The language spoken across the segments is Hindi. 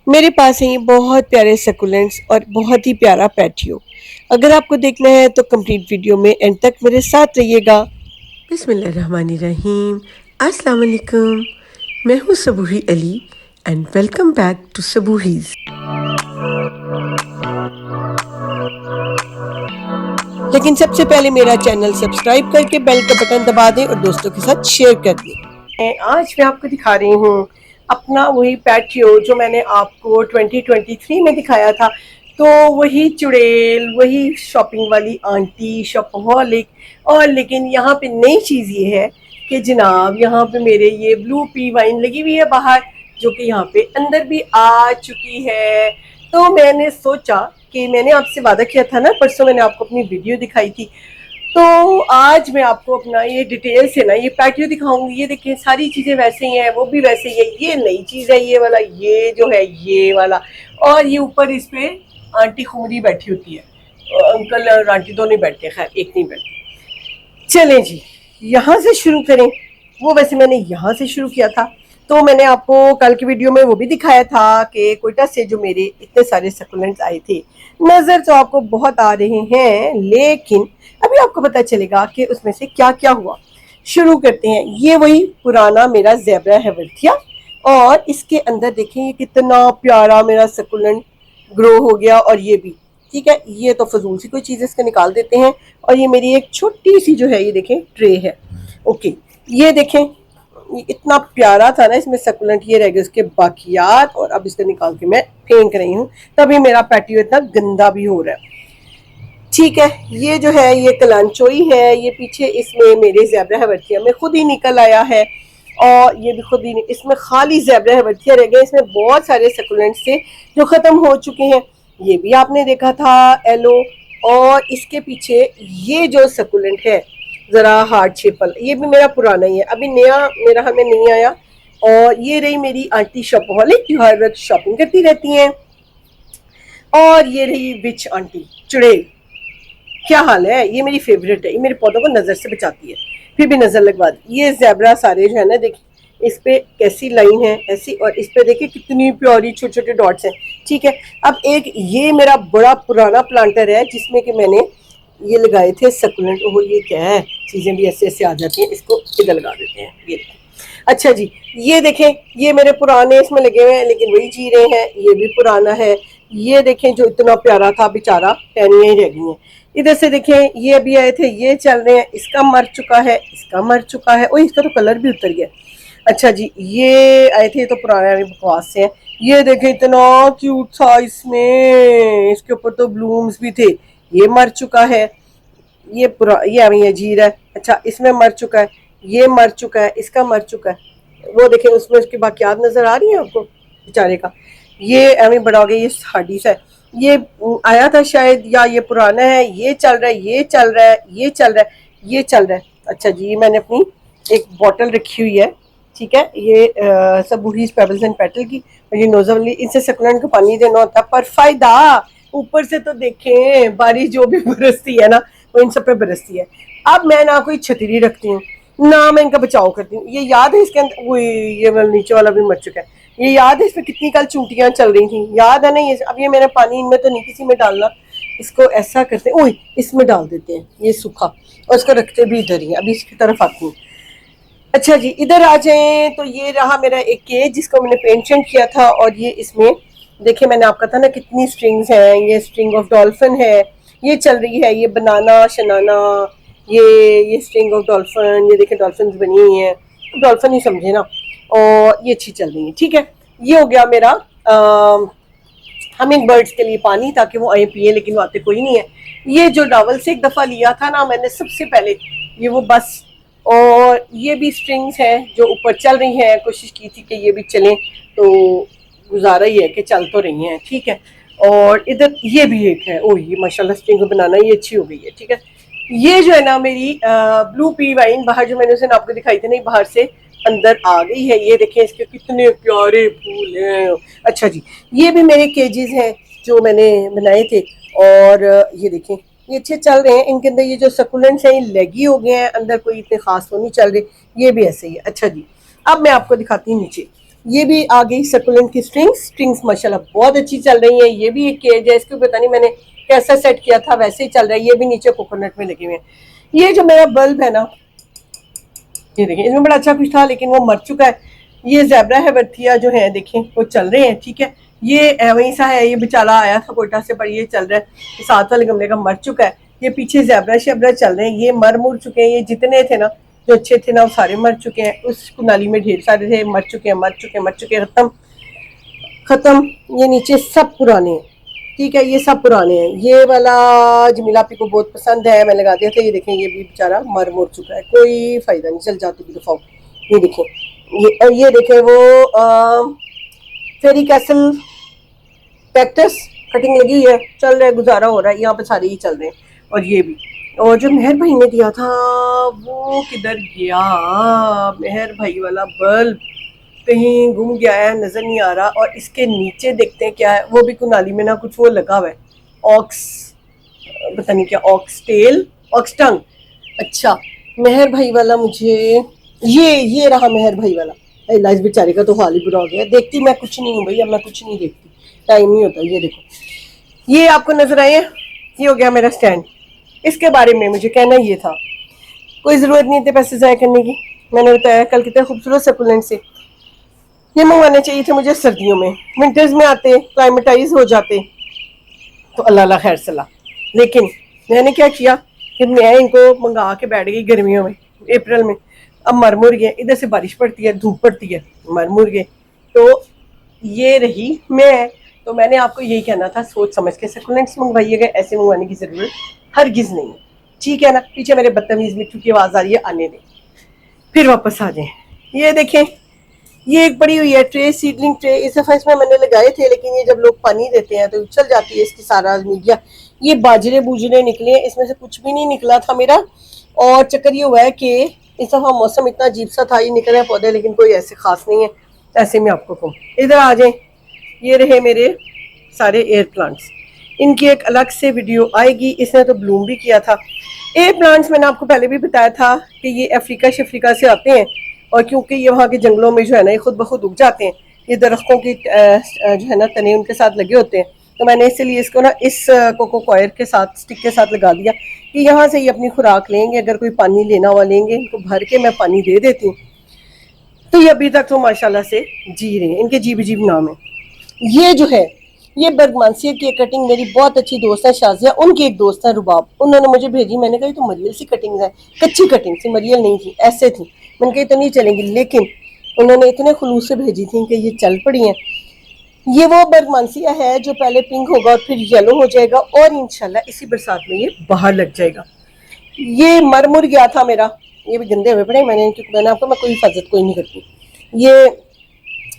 मेरे पास है ये बहुत प्यारे सकुलेंट्स और बहुत ही प्यारा पैटियो। अगर आपको देखना है तो कंप्लीट वीडियो में एंड तक मेरे साथ रहिएगा। बिस्मिल्लाहिर्रहमानिर्रहीम। अस्सलाम वालेकुम। मैं हूँ Sabuhi Ali and welcome back to Sabuhi's. लेकिन सबसे पहले मेरा चैनल सब्सक्राइब करके बेल का बटन दबा दें और दोस्तों के साथ शेयर कर दें। आज मैं आपको दिखा रही हूँ अपना वही पैटियो जो मैंने आपको 2023 में दिखाया था। तो वही चुड़ैल, वही शॉपिंग वाली आंटी शॉपहॉलिक। और लेकिन यहाँ पे नई चीज़ ये है कि जनाब यहाँ पे मेरे ये ब्लू पी वाइन लगी हुई है बाहर, जो कि यहाँ पे अंदर भी आ चुकी है। तो मैंने सोचा कि मैंने आपसे वादा किया था ना, परसों मैंने आपको अपनी वीडियो दिखाई थी, तो आज मैं आपको अपना ये डिटेल से ना ये पैटियो दिखाऊंगी। ये देखिए सारी चीज़ें वैसे ही हैं, वो भी वैसे ही है। ये नई चीज़ है ये वाला, ये जो है ये वाला। और ये ऊपर इस पे आंटी खुमरी बैठी होती है, अंकल और आंटी दोनों बैठते हैं, खैर एक नहीं बैठते। चलें जी, यहाँ से शुरू करें। वो वैसे मैंने यहाँ से शुरू किया था, तो मैंने आपको कल की वीडियो में वो भी दिखाया था कि कोयटा से जो मेरे इतने सारे सकुलेंट्स आए थे। नज़र तो आपको बहुत आ रहे हैं, लेकिन अभी आपको पता चलेगा कि उसमें से क्या क्या हुआ। शुरू करते हैं। ये वही पुराना मेरा ज़ेबरा हेवल्थिया, और इसके अंदर देखें ये कितना प्यारा मेरा सकुलेंट ग्रो हो गया। और ये भी ठीक है, ये तो फजूल सी कोई चीज़ इसका निकाल देते हैं। और ये मेरी एक छोटी सी जो है ये देखें ट्रे है। ओके, ये देखें ये इतना प्यारा था ना इसमें सकुलेंट, ये रह गए उसके बाकियात। और अब इसको निकाल के मैं फेंक रही हूँ, तभी मेरा पैटियो इतना गंदा भी हो रहा है। ठीक है, ये जो है ये कलांचोई है, ये पीछे इसमें मेरे ज़ेबरा हेवल्थिया में खुद ही निकल आया है। और ये भी खुद ही इसमें खाली ज़ेबरा हेवल्थिया रह गए। इसमें बहुत सारे सकुलेंट्स थे जो ख़त्म हो चुके हैं, ये भी आपने देखा था एलो। और इसके पीछे ये जो सकुलेंट है ज़रा हार्ट शेपल, ये भी मेरा पुराना ही है, अभी नया मेरा हमें नहीं आया। और ये रही मेरी आंटी शॉपहॉलिक जो हर वक्त शॉपिंग करती रहती हैं। और ये रही विच आंटी चुड़ैल। क्या हाल है, ये मेरी फेवरेट है, ये मेरे पौधों को नज़र से बचाती है, फिर भी नज़र लगवा दी। ये ज़ेबरा सारे जो है ना देखिए इस पे कैसी लाइन है ऐसी, और इस पे देखिए कितनी प्यारी छोटे छोटे डॉट्स हैं। ठीक है, अब एक ये मेरा बड़ा पुराना प्लांटर है जिसमें कि मैंने ये लगाए थे सकुलेंट। ओह ये क्या है, चीज़ें भी ऐसे ऐसे आ जाती हैं, इसको इधर लगा देते हैं। ये अच्छा जी, ये देखें ये मेरे पुराने इसमें लगे हुए हैं लेकिन वही जी रहे हैं, ये भी पुराना है। ये देखें जो इतना प्यारा था बेचारा, टहनियाँ ही रह गई हैं। इधर से देखें ये अभी आए थे, ये चल रहे हैं, इसका मर चुका है, इसका मर चुका है। ओ इसका तो कलर भी उतर गया। अच्छा जी, ये आए थे तो पुराने बकवास से हैं। ये देखें इतना क्यूट था इसमें, इसके ऊपर तो ब्लूम्स भी थे, ये मर चुका है। ये अभी अजीर है। अच्छा इसमें मर चुका है, ये मर चुका है, इसका मर चुका है। वो देखें उसमें उसकी बाकियात नजर आ रही है आपको बेचारे का। ये अभी बड़ा हो गया, ये हार्डी सा है, ये आया था शायद, या ये पुराना है। ये चल रहा है, ये चल रहा है, ये चल रहा है, ये चल रहा है। अच्छा जी, ये मैंने अपनी एक बॉटल रखी हुई है। ठीक है, ये सबूहीज पेबल्स एंड पेटल की, और ये नोजल वाली, इनसे सकुलेंट को पानी देना होता है, पर फायदा ऊपर से तो देखें बारिश जो भी बरसती है ना वो इन सब पे बरसती है। अब मैं ना कोई छतरी रखती हूँ ना मैं इनका बचाव करती हूँ। ये याद है इसके अंदर, ये वाला नीचे वाला भी मर चुका है। ये याद है इसमें कितनी कल चूंटियां चल रही थी, याद है ना। ये अब ये मैंने पानी इनमें तो नहीं किसी में डालना, इसको ऐसा करते हैं, ओए इसमें डाल देते हैं ये सूखा, और इसको रखते भी इधर ही। अभी इसकी तरफ आती हूँ। अच्छा जी, इधर आ जाएं तो ये रहा मेरा एक केज जिसको मैंने पेंट किया था। और ये इसमें देखिए मैंने आपका था ना कितनी स्ट्रिंग्स हैं, ये स्ट्रिंग ऑफ डॉल्फिन है, ये चल रही है, ये बनाना शनाना, ये स्ट्रिंग ऑफ डॉल्फिन, ये देखिए डॉल्फिन बनी हुई हैं, तो डॉल्फिन ही समझे ना। और ये अच्छी चल रही है। ठीक है, ये हो गया मेरा हमिंग बर्ड्स के लिए पानी, ताकि वो आए पिए, लेकिन वो आते कोई नहीं है। ये जो डॉवल से एक दफ़ा लिया था ना मैंने सबसे पहले, ये वो बस। और ये भी स्ट्रिंग्स हैं जो ऊपर चल रही हैं, कोशिश की थी कि ये भी चलें, तो गुजारा ही है कि चल तो रही हैं। ठीक है, और इधर ये भी एक है, ओह ये माशाल्लाह स्ट्रिंग बनाना ये अच्छी हो गई है। ठीक है, ये जो है ना मेरी ब्लू पी वाइन बाहर जो मैंने उसे आपको दिखाई थी ना, बाहर से अंदर आ गई है। ये देखें इसके कितने प्यारे फूल हैं। अच्छा जी, ये भी मेरे केजेस हैं जो मैंने बनाए थे। और ये देखें ये अच्छे चल रहे हैं। इनके अंदर ये जो सकुलेंट्स हैं ये लेगी हो गए हैं, अंदर कोई इतने खास तो नहीं चल रहे, ये भी ऐसे ही है। अच्छा जी, अब मैं आपको दिखाती हूँ नीचे। ये भी आ गई सकुलेंट की स्ट्रिंग्स माशाल्लाह बहुत अच्छी चल रही है। ये भी एक केज है, इसको पता नहीं मैंने कैसा सेट किया था, वैसे ही चल रहा है। ये भी नीचे कोकोनट में लगे हुए हैं। ये जो मेरा बल्ब है ना, ये देखिए इसमें बड़ा अच्छा कुछ था लेकिन वो मर चुका है। ये ज़ेब्रा है वर्थिया जो है, देखें वो चल रहे हैं, ठीक है। ये वहीं सा है, ये बेचारा आया था कोयटा से, पर ये चल रहा है। साथ वाले गमले का मर चुका है। ये पीछे ज़ेब्रा शेब्रा चल रहे हैं, ये मर मुर चुके हैं। ये जितने थे ना जो अच्छे थे ना वो सारे मर चुके हैं। उस कुनाली में ढेर सारे थे, मर चुके हैं, खत्म खत्म। ये नीचे सब पुराने हैं, ठीक है, ये सब पुराने हैं। ये वाला जमीला आपी को बहुत पसंद है, मैं लगा दिया था। ये देखें ये भी बेचारा मर मुर चुका है, कोई फायदा नहीं, चल जाती भी दफाओ। ये देखें, ये और ये देखें वो फेरी कैसल कैक्टस कटिंग लगी है, चल रहा है, गुजारा हो रहा है। यहाँ पे सारे ही चल रहे हैं। और ये भी, और जो मेहर भाई ने दिया था वो किधर गया? मेहर भाई वाला बल्ब कहीं गुम गया है, नजर नहीं आ रहा। और इसके नीचे देखते हैं क्या है, वो भी कुनाली में ना कुछ वो लगा हुआ है, ऑक्स, पता नहीं क्या, ऑक्स टेल, ऑक्स टंग। अच्छा, मेहर भाई वाला मुझे, ये रहा मेहर भाई वाला। इलाज बेचारे का तो हाल ही बुरा हो गया। देखती मैं कुछ नहीं हूँ भाई, अब मैं कुछ नहीं देखती, टाइम नहीं होता। ये देखो, ये आपको नजर आए, ये हो गया मेरा स्टैंड। इसके बारे में मुझे कहना ये था, कोई ज़रूरत नहीं थी पैसे ज़ाया करने की। मैंने बताया कल कितने खूबसूरत सकुलेंट से ये मंगवाने चाहिए थे मुझे सर्दियों में। विंटर्स में आते, क्लाइमेटाइज हो जाते तो अल्लाह खैर सलाह। लेकिन मैंने क्या किया कि मैं इनको मंगा के बैठ गई गर्मियों में, अप्रैल में। अब मर मुर गए, इधर से बारिश पड़ती है, धूप पड़ती है, मर मुर गए। तो ये रही मैं। तो मैंने आपको यही कहना था, सोच समझ के सकुलेंट्स मंगवाइएगा, ऐसे मंगवाने की जरूरत हरगिज नहीं है, ठीक है ना। पीछे मेरे बदतमीज मिट्टू की आवाज़ आ रही है, आने दें, फिर वापस आ जाए। ये देखें, ये एक पड़ी हुई है ट्रे, सीडलिंग ट्रे। इस दफा इसमें मैंने लगाए थे, लेकिन ये जब लोग पानी देते हैं तो उछल जाती है इसकी सारा मीडिया। ये बाजरे बूजरे निकले हैं, इसमें से कुछ भी नहीं निकला था मेरा। और चक्कर ये हुआ है कि इस दफा मौसम इतना अजीब सा था, ये निकले हैं पौधे, लेकिन कोई ऐसे खास नहीं है। ऐसे में आपको कहूँ, इधर आ जाए, ये रहे मेरे सारे एयर प्लांट्स। इनकी एक अलग से वीडियो आएगी, इसने तो ब्लूम भी किया था। एयर प्लांट्स मैंने आपको पहले भी बताया था कि ये अफ्रीका शफ्रीका से आते हैं, और क्योंकि ये वहाँ के जंगलों में जो है ना ये खुद ब खुद उग जाते हैं। ये दरख्तों की जो है ना तने उनके साथ लगे होते हैं। तो मैंने इसलिए इसको ना इस कोको कॉयर के साथ, स्टिक के साथ लगा दिया कि यहाँ से ये अपनी खुराक लेंगे। अगर कोई पानी लेना हुआ लेंगे, इनको भर के मैं पानी दे देती हूँ। तो ये अभी तक तो माशाल्लाह से जी रहे हैं, इनके जीब जीब नाम है। ये जो है, ये बर्गमानसिया की कटिंग मेरी बहुत अच्छी दोस्त है शाजिया, उनकी एक दोस्त है रुबाब, उन्होंने मुझे भेजी। मैंने कहा तो मरियल सी कटिंग है, कच्ची कटिंग थी, मरियल नहीं थी, ऐसे थी। मैंने कहा तो नहीं चलेंगी, लेकिन उन्होंने इतने खुलूस से भेजी थी कि ये चल पड़ी हैं। ये वो बर्गमानसिया है जो पहले पिंक होगा और फिर येलो हो जाएगा, और इंशाल्लाह इसी बरसात में ये बाहर लग जाएगा। ये मर मुर गया था मेरा, ये भी गंदे हुए पड़े मैंने, क्योंकि मैंने आपको, मैं कोई हिफाजत कोई नहीं करती। ये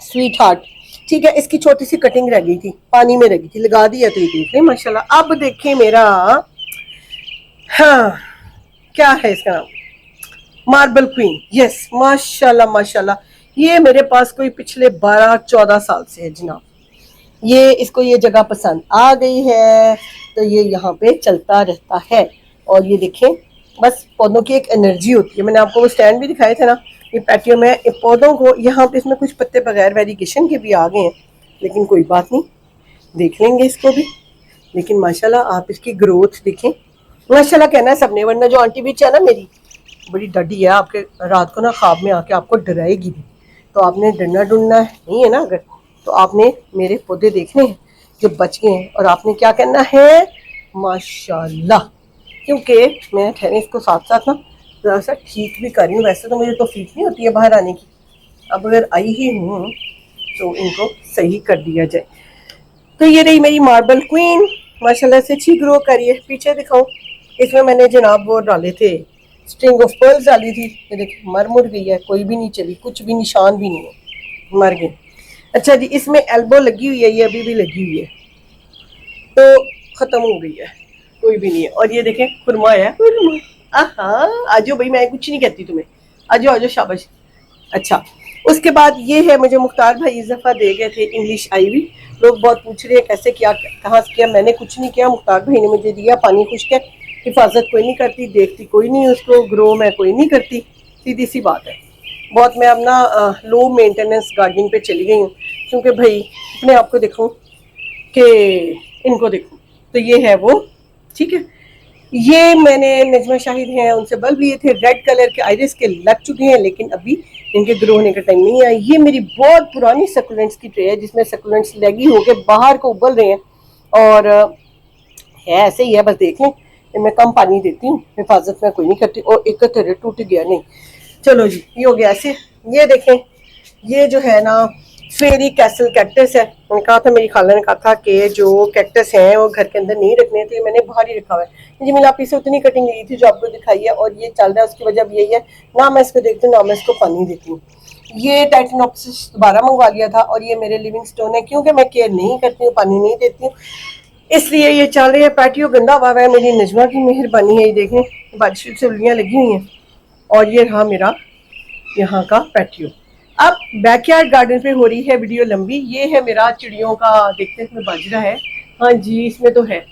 स्वीट हार्ट, ठीक है, इसकी छोटी सी कटिंग रह गई थी, पानी में रह गई थी, लगा दिया तो ये देख रहे माशाल्लाह। अब देखें मेरा, हाँ क्या है इसका नाम, मार्बल क्वीन, यस माशाल्लाह माशाल्लाह। ये मेरे पास कोई पिछले 12-14 साल से है जनाब। ये इसको ये जगह पसंद आ गई है तो ये यहाँ पे चलता रहता है। और ये देखें, बस पौधों की एक एनर्जी होती है। मैंने आपको वो स्टैंड भी दिखाए थे ना, ये पैटियो में पौधों को, यहाँ पे इसमें कुछ पत्ते बगैर वेरिगेशन के भी आ गए हैं, लेकिन कोई बात नहीं, देख लेंगे इसको भी। लेकिन माशाल्लाह आप इसकी ग्रोथ देखें, माशाल्लाह कहना है सबने, वरना जो आंटी बीच है ना मेरी, बड़ी डडी है, आपके रात को ना ख्वाब में आके आपको डराएगी भी। तो आपने डरना डुरना नहीं है ना, अगर तो आपने मेरे पौधे देखने हैं जो बच गए हैं, और आपने क्या करना है, माशाल्लाह। क्योंकि मैं ठहरे इसको साथ साथ ना ज़रा सा ठीक भी कर रही हूँ। वैसे तो मुझे तो फीक नहीं होती है बाहर आने की, अब अगर आई ही हूँ तो इनको सही कर दिया जाए। तो ये रही मेरी मार्बल क्वीन, माशाल्लाह से अच्छी ग्रो करिए। पीछे दिखाऊं, इसमें मैंने जनाब वो डाले थे, स्ट्रिंग ऑफ पर्ल्स डाली थी, ये देखिए मर मुर गई है, कोई भी नहीं चली, कुछ भी निशान भी नहीं है, मर गई। अच्छा जी, इसमें एल्बो लगी हुई है, ये अभी भी लगी हुई है, तो ख़त्म हो गई है, कोई भी नहीं है। और ये देखें खुरमा है, आ जाओ भाई, मैं कुछ नहीं कहती तुम्हें, आ जाओ शाबाश। अच्छा, उसके बाद ये है, मुझे मुख्तार भाई इस दफ़ा दे गए थे इंग्लिश आईवी। लोग बहुत पूछ रहे हैं कैसे किया, कहाँ से किया। मैंने कुछ नहीं किया, मुख्तार भाई ने मुझे दिया। पानी खुश्क है, हिफाजत कोई नहीं करती, देखती कोई नहीं उसको, ग्रो मैं कोई नहीं करती, सीधी सी बात है। बहुत मैं अब ना लो मेंटेनेंस गार्डनिंग पे चली गई हूँ, क्योंकि भाई अपने आप को देखूँ कि इनको देखूँ। तो ये है वो, ठीक है। ये मैंने नजमा शाहिद हैं उनसे बल्ब लिए थे, रेड कलर के आइरिस के लग चुके हैं, लेकिन अभी इनके ग्रो होने का टाइम नहीं आया। ये मेरी बहुत पुरानी सकुलेंट्स की ट्रे है, जिसमें सकुलेंट्स लगी होके बाहर को उबल रहे हैं, और है ऐसे ही है, बस देख लें। मैं कम पानी देती हूँ, हिफाजत में कोई नहीं करती, और एक तरह टूट गया नहीं। चलो जी, ये हो गया ऐसे। ये देखें, ये जो है ना फेरी कैसल कैक्टस है। मैंने कहा था, मेरी खाला ने कहा था कि जो कैक्टस हैं वो घर के अंदर नहीं रखने, तो ये मैंने बाहर ही रखा हुआ है जी। मैंने आप इसे उतनी कटिंग ली थी जो आपको दिखाई है, और ये चल रहा है। उसकी वजह यही है, ना मैं इसको देखती हूँ, ना मैं इसको पानी देती हूँ। ये टाइटेनोप्सिस दोबारा मंगवा लिया था, और ये मेरे लिविंग स्टोन है, क्योंकि मैं केयर नहीं करती हूँ, पानी नहीं देती हूँ, इसलिए ये चल रही है। पैटियो गंदा हुआ है, मेरी नजमा की मेहरबानी है। ये देखें, बारिश से उल्लियाँ लगी हुई हैं, और ये रहा मेरा यहाँ का पैटियो। अब बैकयार्ड गार्डन पे हो रही है वीडियो लंबी। ये है मेरा चिड़ियों का, देखते हैं इसमें बाजरा है, हाँ जी इसमें तो है।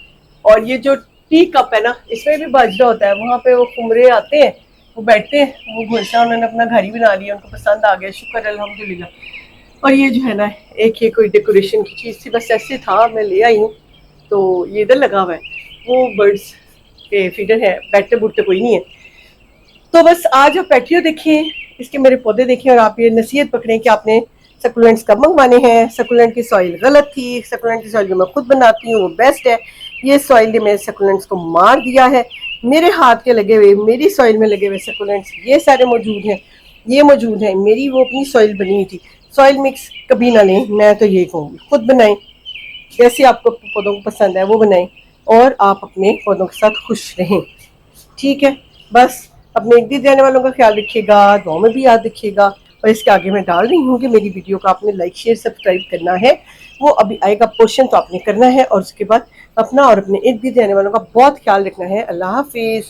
और ये जो टी कप है ना, इसमें भी बाजरा होता है। वहाँ पे वो कुमरे आते हैं, वो बैठते हैं, वो घोंसला उन्होंने अपना घर ही बना लिया, उनको पसंद आ गया, शुक्र अल्हम्दुलिल्लाह। और ये जो है ना, एक ये कोई डेकोरेशन की चीज़ थी, बस ऐसे था, मैं ले आई हूँ। तो ये इधर लगा हुआ है, वो बर्ड्स के फीडर है, बैठते बूटते कोई नहीं है। तो बस आज आप पैटियो देखें, इसके मेरे पौधे देखें, और आप ये नसीहत पकड़ें कि आपने सकुलेंट्स कब मंगवाने हैं। सकुलेंट की सॉइल गलत थी, सकुलेंट की सॉइल जो मैं खुद बनाती हूँ वो बेस्ट है। ये सॉइल ने मेरे सकुलेंट्स को मार दिया है। मेरे हाथ के लगे हुए, मेरी सॉइल में लगे हुए सकुलेंट्स ये सारे मौजूद हैं, ये मौजूद हैं। मेरी वो अपनी सॉइल बनी हुई थी। सॉइल मिक्स कभी ना लें, मैं तो यही कहूँगी, खुद बनाएं, जैसे आपको पौधों को पसंद है वो बनाएं, और आप अपने पौधों के साथ खुश रहें, ठीक है। बस अपने इर्द गिर्द रहने वालों का ख्याल रखिएगा, दुआओं में भी याद रखिएगा। और इसके आगे मैं डाल रही हूँ कि मेरी वीडियो को आपने लाइक शेयर सब्सक्राइब करना है, वो अभी आएगा पोर्शन, तो आपने करना है। और उसके बाद अपना और अपने इर्द गिर्द रहने वालों का बहुत ख्याल रखना है। अल्लाह हाफिज़।